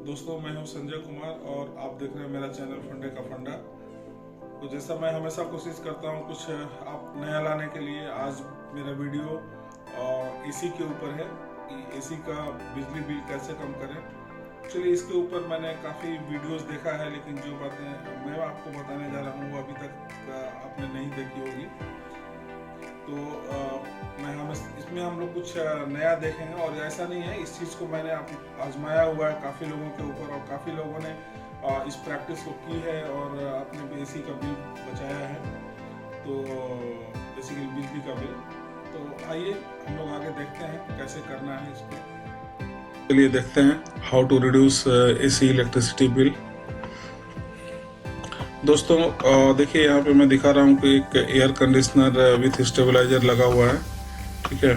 दोस्तों, मैं हूं संजय कुमार और आप देख रहे हैं मेरा चैनल फंडे का फंडा। तो जैसा मैं हमेशा कोशिश करता हूं कुछ आप नया लाने के लिए, आज मेरा वीडियो एसी के ऊपर है कि एसी का बिजली बिल कैसे कम करें। चलिए, इसके ऊपर मैंने काफ़ी वीडियोस देखा है, लेकिन जो बातें मैं आपको बताने जा रहा हूँ वो अभी तक आपने नहीं देखी होगी। तो इसमें हम लोग कुछ नया देखेंगे और ऐसा नहीं है, इस चीज़ को मैंने आजमाया हुआ है काफ़ी लोगों के ऊपर और काफ़ी लोगों ने इस प्रैक्टिस को की है और अपने एसी का बिल बचाया है। तो बेसिकली बिजली का बिल। तो आइए हम लोग आगे देखते हैं कैसे करना है इसको। चलिए देखते हैं how to reduce AC electricity bill. दोस्तों देखिए, यहाँ पे मैं दिखा रहा हूँ कि एक एयर कंडीशनर विथ स्टेबलाइजर लगा हुआ है। ठीक है,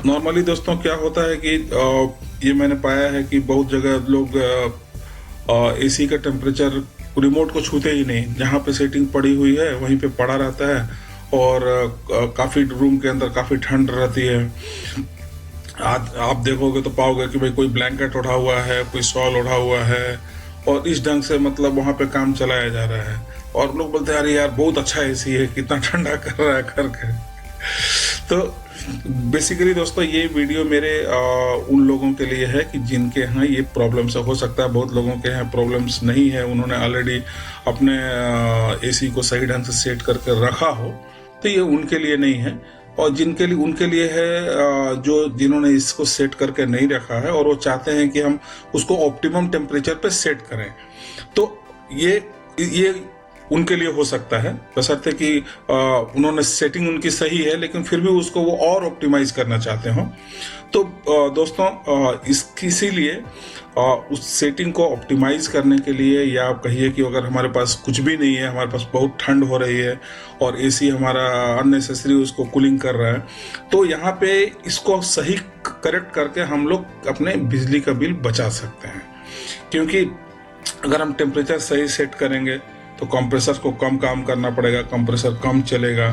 नॉर्मली दोस्तों क्या होता है कि ये मैंने पाया है कि बहुत जगह लोग एसी का टेम्परेचर रिमोट को छूते ही नहीं, जहाँ पे सेटिंग पड़ी हुई है वहीं पे पड़ा रहता है और काफ़ी रूम के अंदर काफ़ी ठंड रहती है। आज आप देखोगे तो पाओगे कि भाई कोई ब्लैंकेट ओढ़ा हुआ है, कोई शॉल ओढ़ा हुआ है और इस ढंग से मतलब वहाँ पे काम चलाया जा रहा है। और लोग बोलते हैं अरे यार बहुत अच्छा एसी है, कितना ठंडा कर रहा है करके। तो बेसिकली दोस्तों ये वीडियो मेरे उन लोगों के लिए है कि जिनके यहाँ ये प्रॉब्लम्स हो सकता है बहुत लोगों के यहाँ प्रॉब्लम्स नहीं है, उन्होंने ऑलरेडी अपने एसी को सही ढंग से सेट करके रखा हो, तो ये उनके लिए नहीं है। और उनके लिए है जो जिन्होंने इसको सेट करके नहीं रखा है और वो चाहते हैं कि हम उसको ऑप्टिमम टेम्परेचर पे सेट करें। तो ये उनके लिए हो सकता है, बशर्ते कि उन्होंने सेटिंग उनकी सही है लेकिन फिर भी उसको वो और ऑप्टिमाइज करना चाहते हो। तो दोस्तों इसीलिए उस सेटिंग को ऑप्टिमाइज करने के लिए, या आप कहिए कि अगर हमारे पास कुछ भी नहीं है, हमारे पास बहुत ठंड हो रही है और एसी हमारा अननेसेसरी उसको कूलिंग कर रहा है, तो यहाँ पे इसको सही करेक्ट करके हम लोग अपने बिजली का बिल बचा सकते हैं। क्योंकि अगर हम टेम्परेचर सही सेट करेंगे तो कंप्रेसर को कम काम करना पड़ेगा, कंप्रेसर कम चलेगा,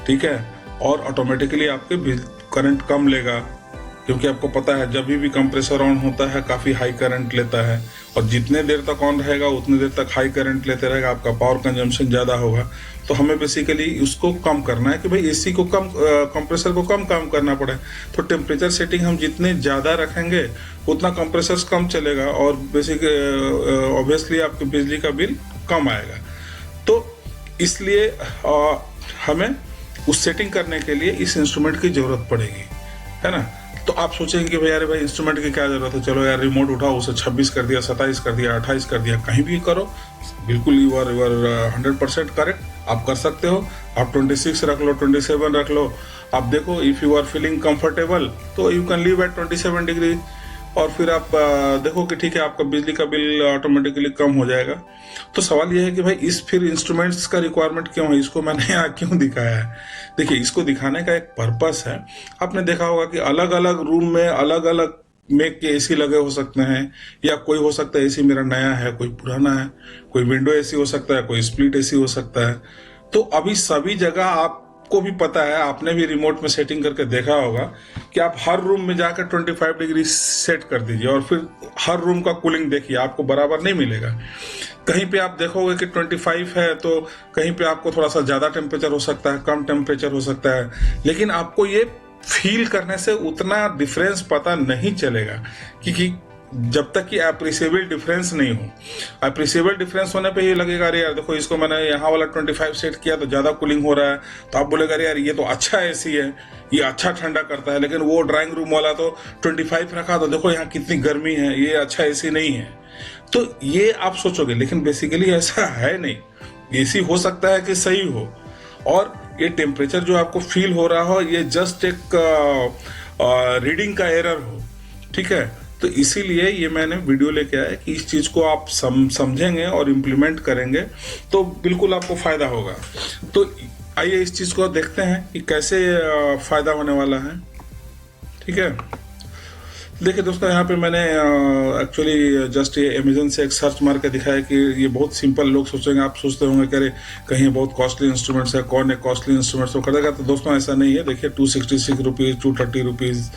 ठीक है, और ऑटोमेटिकली आपके करंट कम लेगा। क्योंकि आपको पता है जब भी कंप्रेसर ऑन होता है काफ़ी हाई करंट लेता है और जितने देर तक ऑन रहेगा उतने देर तक हाई करंट लेते रहेगा, आपका पावर कंजम्पशन ज़्यादा होगा। तो हमें बेसिकली उसको कम करना है कि भाई एसी को कम, कंप्रेसर को कम काम करना पड़े। तो टेम्परेचर सेटिंग हम जितने ज़्यादा रखेंगे उतना कंप्रेसर कम चलेगा और बेसिक ऑब्वियसली आपके बिजली का बिल कम आएगा। तो इसलिए हमें उस सेटिंग करने के लिए इस इंस्ट्रूमेंट की ज़रूरत पड़ेगी, है ना। तो आप सोचेंगे कि भाई यार भाई इंस्ट्रूमेंट की क्या ज़रूरत है, चलो यार रिमोट उठाओ, उसे 26 कर दिया, 27 कर दिया, 28 कर दिया, कहीं भी करो, बिल्कुल यू आर 100% करेक्ट, आप कर सकते हो। आप 26 रख लो, 27 रख लो। आप देखो, if you are feeling comfortable तो you can leave at 27 degree और फिर आप देखो कि ठीक है आपका बिजली का बिल ऑटोमेटिकली कम हो जाएगा। तो सवाल यह है कि भाई इस फिर इंस्ट्रूमेंट्स का रिक्वायरमेंट क्यों है, इसको मैंने यहाँ क्यों दिखाया है। देखिए, इसको दिखाने का एक पर्पस है। आपने देखा होगा कि अलग अलग रूम में अलग अलग मेक के एसी लगे हो सकते हैं, या कोई हो सकता है एसी मेरा नया है, कोई पुराना है, कोई विंडो एसी हो सकता है, कोई स्प्लिट एसी हो सकता है। तो अभी सभी जगह आपको भी पता है, आपने भी रिमोट में सेटिंग करके देखा होगा कि आप हर रूम में जाकर 25 डिग्री सेट कर दीजिए और फिर हर रूम का कूलिंग देखिए, आपको बराबर नहीं मिलेगा। कहीं पे आप देखोगे कि 25 है तो कहीं पे आपको थोड़ा सा ज़्यादा टेम्परेचर हो सकता है, कम टेम्परेचर हो सकता है, लेकिन आपको ये फील करने से उतना डिफरेंस पता नहीं चलेगा क्योंकि जब तक कि अप्रिसिएबल डिफरेंस नहीं हो। अप्रिसिएबल डिफरेंस होने पे ये लगेगा अरे यार देखो, इसको मैंने यहाँ वाला 25 सेट किया तो ज़्यादा कूलिंग हो रहा है, तो आप बोलेगा अरे यार ये तो अच्छा एसी है, ये अच्छा ठंडा करता है, लेकिन वो ड्राइंग रूम वाला तो 25 रखा तो देखो यहाँ कितनी गर्मी है, ये अच्छा एसी नहीं है। तो ये आप सोचोगे, लेकिन बेसिकली ऐसा है नहीं। एसी हो सकता है कि सही हो और ये टेम्परेचर जो आपको फील हो रहा हो ये जस्ट एक रीडिंग का एरर हो, ठीक है। तो इसीलिए ये मैंने वीडियो लेके आया कि इस चीज़ को आप समझेंगे और इम्प्लीमेंट करेंगे तो बिल्कुल आपको फ़ायदा होगा। तो आइए इस चीज़ को देखते हैं कि कैसे फ़ायदा होने वाला है, ठीक है। देखिए दोस्तों, यहाँ पे मैंने एक्चुअली जस्ट ये अमेजन से एक सर्च मार के दिखाया कि ये बहुत सिंपल, लोग सोचेंगे, आप सोचते होंगे कि अरे कहीं बहुत कॉस्टली इंस्ट्रूमेंट्स है, कौन है कॉस्टली इंस्ट्रूमेंट्स को खरीदेगा। तो दोस्तों ऐसा नहीं है। देखिए 266 रुपीज़, 230 रुपीज़,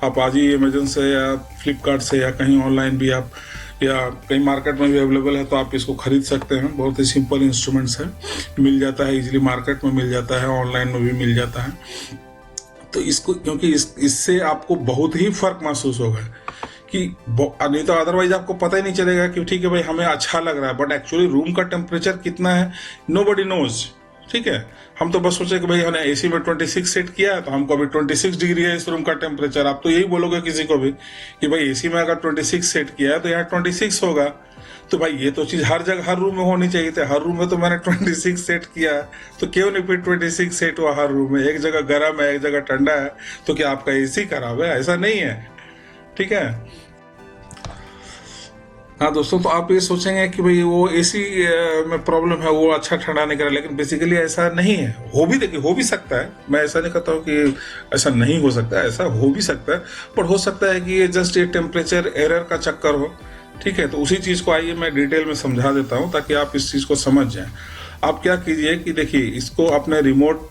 आप आज ही अमेजन से या फ्लिपकार्ट से या कहीं ऑनलाइन भी आप, या कहीं मार्केट में भी अवेलेबल है, तो आप इसको खरीद सकते हैं। बहुत ही सिंपल इंस्ट्रूमेंट्स है, मिल जाता है इजीली, मार्केट में मिल जाता है, ऑनलाइन में भी मिल जाता है। तो इसको, क्योंकि इससे आपको बहुत ही फर्क महसूस होगा कि नहीं तो अदरवाइज आपको पता ही नहीं चलेगा कि ठीक है भाई हमें अच्छा लग रहा है, बट एक्चुअली रूम का टेम्परेचर कितना है नोबडी नोज। ठीक है, हम तो बस सोचे कि भाई हमने एसी में 26 सेट किया है तो हमको अभी 26 डिग्री है इस रूम का टेम्परेचर। आप तो यही बोलोगे किसी को भी कि भाई एसी में अगर 26 सेट किया है तो यहाँ 26 होगा। तो भाई ये तो चीज हर जगह, हर रूम में होनी चाहिए थी। हर रूम में तो मैंने 26 सेट किया, तो क्यों नहीं फिर 26 सेट हुआ हर रूम में? एक जगह गर्म है, एक जगह ठंडा है, तो क्या आपका एसी खराब है? ऐसा नहीं है। ठीक है, हाँ दोस्तों, तो आप ये सोचेंगे कि भाई वो एसी में प्रॉब्लम है, वो अच्छा ठंडा नहीं कर रहा, लेकिन बेसिकली ऐसा नहीं है। हो भी, देखिए, हो भी सकता है, मैं ऐसा नहीं कहता हूँ कि ऐसा नहीं हो सकता है, ऐसा हो भी सकता है, पर हो सकता है कि ये जस्ट ये टेम्परेचर एरर का चक्कर हो। ठीक है, तो उसी चीज़ को आइए मैं डिटेल में समझा देता हूँ ताकि आप इस चीज़ को समझ जाएं। आप क्या कीजिए कि देखिए, इसको अपने रिमोट,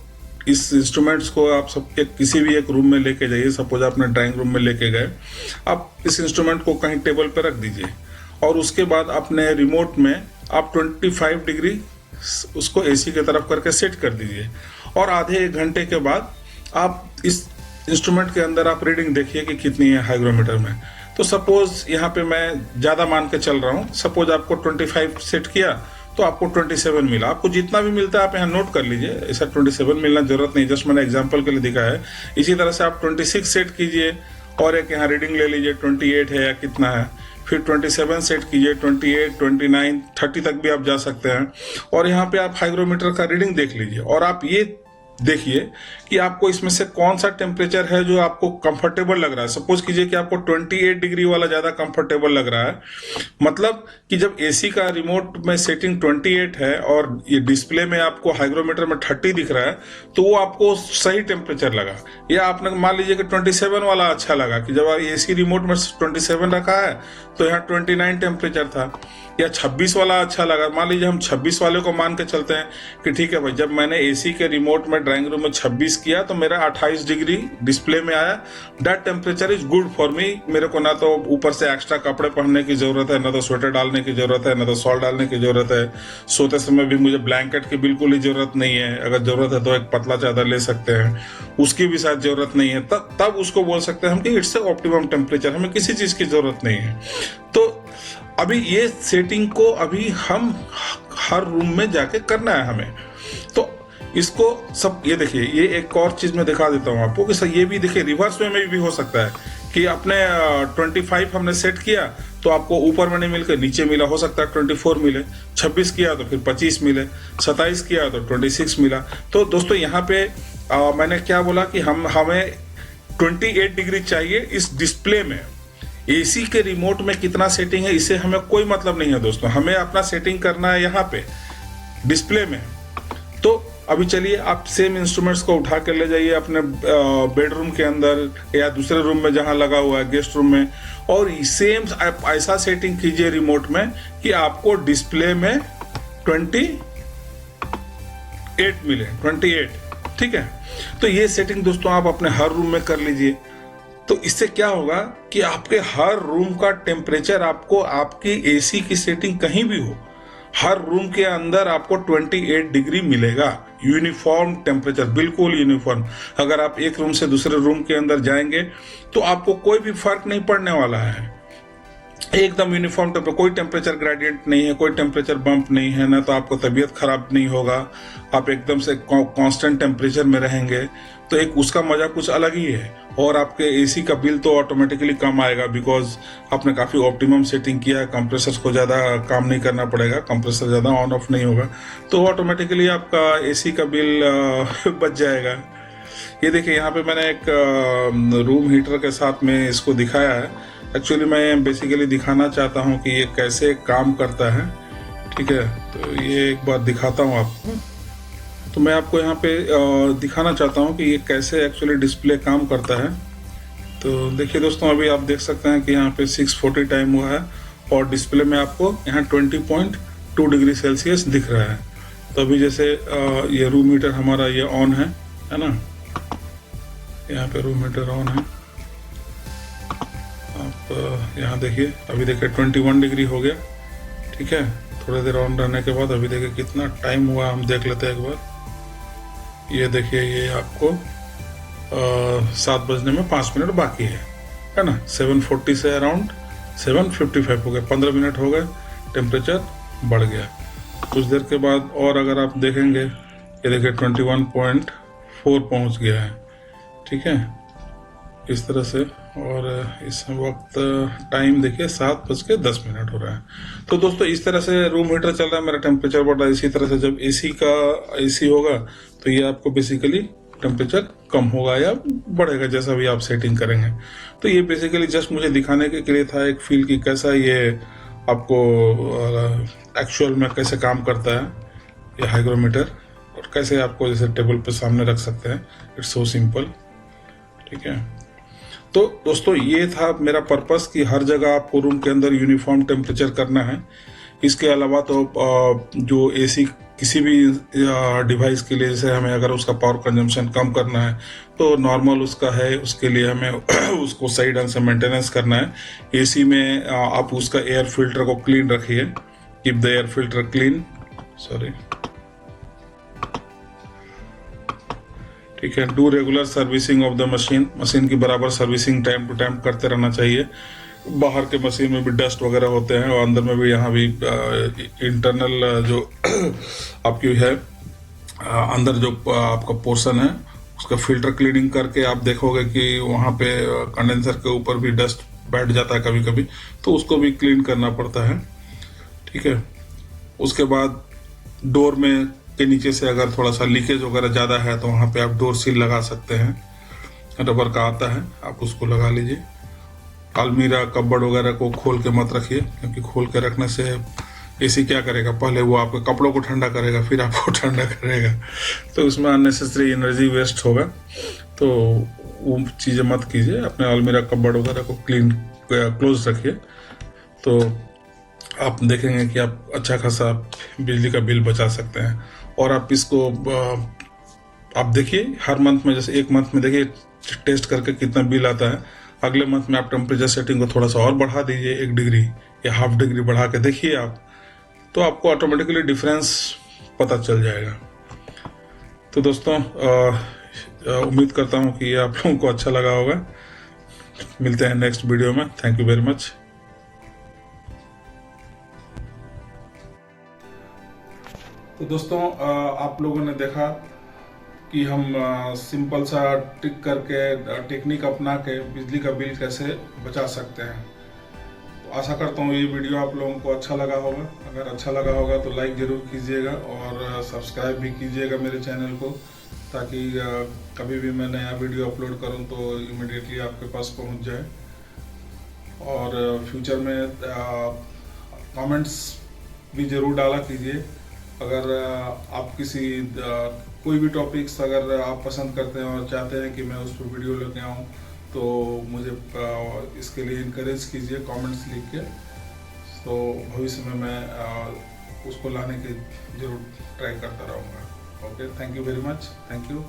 इस इंस्ट्रूमेंट्स को आप सबके किसी भी एक रूम में लेके जाइए। सपोज आपने ड्राइंग रूम में लेके गए, आप इस इंस्ट्रूमेंट को कहीं टेबल पर रख दीजिए और उसके बाद अपने रिमोट में आप 25 डिग्री उसको एसी की तरफ करके सेट कर दीजिए, और आधे 1 घंटे के बाद आप इस इंस्ट्रूमेंट के अंदर आप रीडिंग देखिए कि कितनी है हाइग्रोमीटर में। तो सपोज यहाँ पे मैं ज़्यादा मान के चल रहा हूँ, सपोज आपको 25 सेट किया तो आपको 27 मिला। आपको जितना भी मिलता है आप यहाँ नोट कर लीजिए, ऐसा 27 मिलना जरूरत नहीं, जस्ट मैंने एग्जांपल के लिए दिखाया है। इसी तरह से आप 26 सेट कीजिए और एक यहाँ रीडिंग ले लीजिए 28 है या कितना है, फिर 27 सेट कीजिए, 28, 29, 30 तक भी आप जा सकते हैं, और यहाँ पे आप हाइग्रोमीटर का रीडिंग देख लीजिए और आप ये देखिए कि आपको इसमें से कौन सा टेम्परेचर है जो आपको कंफर्टेबल लग रहा है। सपोज कीजिए कि आपको 28 डिग्री वाला ज्यादा कंफर्टेबल लग रहा है, मतलब कि जब एसी का रिमोट में सेटिंग 28 है और ये डिस्प्ले में आपको हाइग्रोमीटर में 30 दिख रहा है, तो वो आपको सही टेम्परेचर लगा। या आपने मान लीजिए कि 27 वाला अच्छा लगा, कि जब एसी रिमोट में 27 रखा है तो यहाँ 29 टेम्परेचर था। या 26 वाला अच्छा लगा, मान लीजिए हम 26 वाले को मान के चलते हैं कि ठीक है भाई, जब मैंने एसी के रिमोट में ड्राइंग रूम में 26 किया तो मेरा 28 डिग्री डिस्प्ले में आया। That temperature is good for me. मेरे को ना तो ऊपर से एक्स्ट्रा कपड़े पहनने की जरूरत है, ना तो स्वेटर डालने की जरूरत है, ना तो शॉल डालने की जरूरत है। सोते समय भी मुझे ब्लैंकेट की बिल्कुल ही जरूरत नहीं है। अगर जरूरत है तो एक पतला चादर ले सकते हैं, उसकी भी शायद जरूरत नहीं है। तब उसको बोल सकते हैं हम कि इट्स ऑप्टिमम टेम्परेचर, हमें किसी चीज की जरूरत नहीं है। तो अभी ये सेटिंग को अभी हम हर रूम में जाके करना है हमें। तो इसको सब, ये देखिए, ये एक और चीज मैं दिखा देता हूँ आपको कि ये भी देखिए रिवर्स में भी हो सकता है कि अपने 25 हमने सेट किया तो आपको ऊपर में नहीं मिलकर नीचे मिला, हो सकता है 24 मिले। 26 किया तो फिर 25 मिले, 27 किया तो 26 मिला। तो दोस्तों यहाँ पे मैंने क्या बोला कि हमें 28 डिग्री चाहिए इस डिस्प्ले में। एसी के रिमोट में कितना सेटिंग है इससे हमें कोई मतलब नहीं है दोस्तों, हमें अपना सेटिंग करना है यहाँ पे डिस्प्ले में। तो अभी चलिए आप सेम इंस्ट्रूमेंट्स को उठा कर ले जाइए अपने बेडरूम के अंदर या दूसरे रूम में जहां लगा हुआ है, गेस्ट रूम में, और सेम ऐसा सेटिंग कीजिए रिमोट में कि आपको डिस्प्ले में 28 मिले, 28। ठीक है, तो ये सेटिंग दोस्तों आप अपने हर रूम में कर लीजिए। तो इससे क्या होगा कि आपके हर रूम का टेम्परेचर, आपको आपकी एसी की सेटिंग कहीं भी हो, हर रूम के अंदर आपको 28 डिग्री मिलेगा, यूनिफॉर्म टेम्परेचर, बिल्कुल यूनिफॉर्म। अगर आप एक रूम से दूसरे रूम के अंदर जाएंगे तो आपको कोई भी फर्क नहीं पड़ने वाला है, एकदम यूनिफॉर्म टेम्परेचर, कोई टेम्परेचर ग्रेडियंट नहीं है, कोई टेम्परेचर बम्प नहीं है, ना तो आपको तबीयत खराब नहीं होगा, आप एकदम से कांस्टेंट टेम्परेचर में रहेंगे। तो एक उसका मजा कुछ अलग ही है, और आपके एसी का बिल तो ऑटोमेटिकली कम आएगा, बिकॉज आपने काफी ऑप्टिमम सेटिंग किया है, कंप्रेसर को ज्यादा काम नहीं करना पड़ेगा, कंप्रेसर ज्यादा ऑन ऑफ नहीं होगा, तो ऑटोमेटिकली आपका एसी का बिल बच जाएगा। ये देखिए यहाँ पे मैंने एक रूम हीटर के साथ में इसको दिखाया है। एक्चुअली मैं बेसिकली दिखाना चाहता हूँ कि ये कैसे काम करता है। ठीक है, तो ये एक बार दिखाता हूँ आपको। तो मैं आपको यहाँ पे दिखाना चाहता हूँ कि ये कैसे एक्चुअली डिस्प्ले काम करता है, तो देखिए दोस्तों, अभी आप देख सकते हैं कि यहाँ पे 6:40 टाइम हुआ है और डिस्प्ले में आपको यहाँ 20.2 डिग्री सेल्सियस दिख रहा है। तो अभी जैसे ये रूम हीटर हमारा ये ऑन है ना, यहाँ पे रूम हीटर ऑन है। आप यहाँ देखिए, अभी देखिए 21 डिग्री हो गया। ठीक है, थोड़ी देर ऑन रहने के बाद अभी देखिए कितना टाइम हुआ, हम देख लेते हैं एक बार। ये देखिए, ये आपको 7 बजने में 5 मिनट बाकी है ना। 7:40 से अराउंड 7:55 हो गए, 15 मिनट हो गए, टेम्परेचर बढ़ गया। कुछ देर के बाद और अगर आप देखेंगे, ये देखिए 21.4 पहुंच गया है। ठीक है, इस तरह से। और इस वक्त टाइम देखिए 7:10 हो रहा है। तो दोस्तों, इस तरह से रूम हीटर चल रहा है, मेरा टेम्परेचर बढ़ रहा है। इसी तरह से जब एसी होगा तो ये आपको बेसिकली टेम्परेचर कम होगा या बढ़ेगा, जैसा भी आप सेटिंग करेंगे। तो ये बेसिकली जस्ट मुझे दिखाने के लिए था, एक फील कि कैसा ये आपको एक्चुअल में कैसे काम करता है ये हाइग्रोमीटर, और कैसे आपको जैसे टेबल पे सामने रख सकते हैं। It's so simple. ठीक है, तो दोस्तों ये था मेरा पर्पस कि हर जगह आपको रूम के अंदर यूनिफॉर्म टेम्परेचर करना है। इसके अलावा तो जो एसी किसी भी डिवाइस के लिए, जैसे हमें अगर उसका पावर कंजम्पशन कम करना है तो नॉर्मल उसका है, उसके लिए हमें उसको सही ढंग से मेंटेनेंस करना है। एसी में आप उसका एयर फिल्टर को क्लीन रखिए, keep the air filter clean. Sorry, ठीक है। Do regular servicing of the machine की बराबर सर्विसिंग टाइम टू टाइम करते रहना चाहिए। बाहर के मशीन में भी डस्ट वगैरह होते हैं और अंदर में भी, यहाँ भी इंटरनल जो आपकी है अंदर जो आपका पोर्शन है उसका फिल्टर क्लीनिंग करके आप देखोगे कि वहाँ पे कंडेंसर के ऊपर भी डस्ट बैठ जाता है कभी कभी, तो उसको भी क्लीन करना पड़ता है। ठीक है, उसके बाद डोर में के नीचे से अगर थोड़ा सा लीकेज वगैरह ज़्यादा है तो वहाँ पे आप डोर सील लगा सकते हैं, रबर का आता है, आप उसको लगा लीजिए। अलमीरा कपबोर्ड वगैरह को खोल के मत रखिए, क्योंकि खोल के रखने से एसी क्या करेगा, पहले वो आपके कपड़ों को ठंडा करेगा, फिर आपको ठंडा करेगा, तो उसमें अननेसेसरी एनर्जी वेस्ट होगा। तो वो चीज़ें मत कीजिए। अपने अलमीरा कपबोर्ड वगैरह को क्लोज रखिए, तो आप देखेंगे कि आप अच्छा खासा बिजली का बिल बचा सकते हैं। और आप इसको आप देखिए हर मंथ में, जैसे एक मंथ में देखिए टेस्ट करके कितना बिल आता है, अगले मंथ में आप टेम्परेचर सेटिंग को थोड़ा सा और बढ़ा दीजिए, 1 डिग्री या हाफ डिग्री बढ़ा के देखिए आप, तो आपको ऑटोमेटिकली डिफरेंस पता चल जाएगा। तो दोस्तों, उम्मीद करता हूँ कि ये आप लोगों को अच्छा लगा होगा। मिलते हैं नेक्स्ट वीडियो में। Thank you very much. तो दोस्तों, आप लोगों ने देखा कि हम सिंपल सा ट्रिक करके, टेक्निक अपना के बिजली का बिल कैसे बचा सकते हैं। तो आशा करता हूँ ये वीडियो आप लोगों को अच्छा लगा होगा। अगर अच्छा लगा होगा तो लाइक ज़रूर कीजिएगा और सब्सक्राइब भी कीजिएगा मेरे चैनल को, ताकि कभी भी मैं नया वीडियो अपलोड करूँ तो इमीडिएटली आपके पास पहुँच जाए। और फ्यूचर में कमेंट्स भी ज़रूर डाला कीजिए। अगर आप कोई भी टॉपिक्स अगर आप पसंद करते हैं और चाहते हैं कि मैं उस पर वीडियो लेके आऊँ, तो मुझे इसके लिए इनकरेज कीजिए कमेंट्स लिख के। तो भविष्य में मैं उसको लाने की जरूर ट्राई करता रहूँगा। Okay, thank you very much. Thank you.